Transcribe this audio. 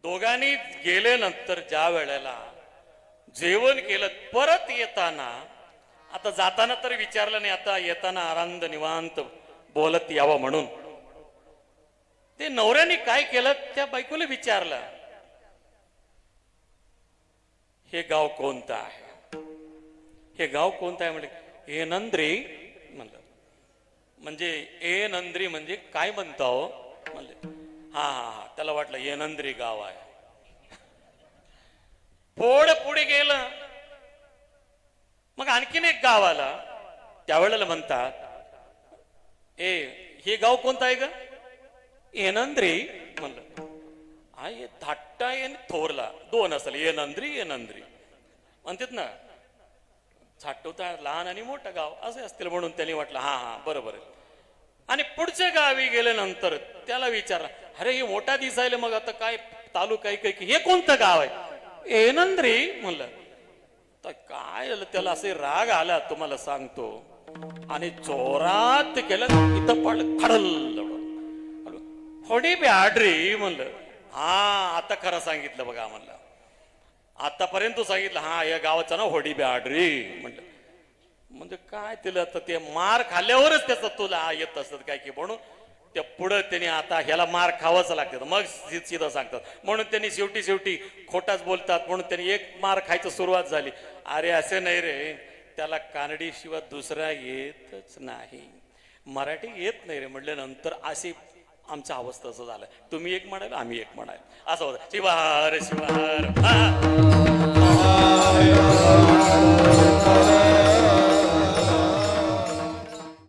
दोघांनी गेल्यानंतर ज्या वेळेला जेवण केलं परत येताना, आता जाताना तर विचारलं नाही, आता येताना आनंद निवांत बोलत यावं म्हणून ते नवऱ्याने काय केलं त्या बायकोला विचारलं, हे गाव कोणतं आहे, हे गाव कोणतं आहे म्हणजे एनंद्री म्हणलं. म्हणजे एनंद्री म्हणजे काय म्हणता हो म्हणले. हा हा हा, त्याला वाटलं एनंद्री गाव आहे. पुढे गेलं, मग आणखीन एक गाव आला. त्यावेळेला म्हणतात, ए हे गाव कोणतं आहे ग, एनंद्री म्हणलं. आय धाट्टा येन थोरला दोन असेल, एनंद्री एनंद्री म्हणतात ना, छाटवता लहान आणि मोठं गाव असे असतील म्हणून त्यांनी म्हटलं हा हा बरोबर आहे. आणि पुढच्या गावी गेल्यानंतर त्याला विचारला, अरे हे मोठा दिसायला, मग आता काय तालुका आहे काय, हे कोणतं गाव आहे, एनंद्री म्हणलं. तर काय झालं त्याला असे राग आला तुम्हाला सांगतो, आणि जोरात केलं, इथं पडलं खडल, थोडी बॅडरी म्हणलं. हा आता खरं सांगितलं बघा म्हणलं, आतापर्यंत सांगितलं हा या गावाचं ना होडी बॅडरी म्हणलं. म्हणजे काय तिला आता ते मार खाल्ल्यावरच त्याचं तुला येत असत काय की, म्हणून त्या पुढं त्यांनी आता ह्याला मार खावाच लागतं मग सीधं सांगतात, म्हणून त्यांनी शेवटी खोटाच बोलतात, म्हणून त्यांनी एक मार खायचं सुरुवात झाली. अरे असे नाही रे, त्याला कानडी शिवाय दुसरा येतच नाही, मराठी येत नाही रे म्हटल्यानंतर अशी आमच्या अवस्था असं झालं, तुम्ही एक म्हणाल आम्ही एक म्हणाल असं होतं. शिवार शिवार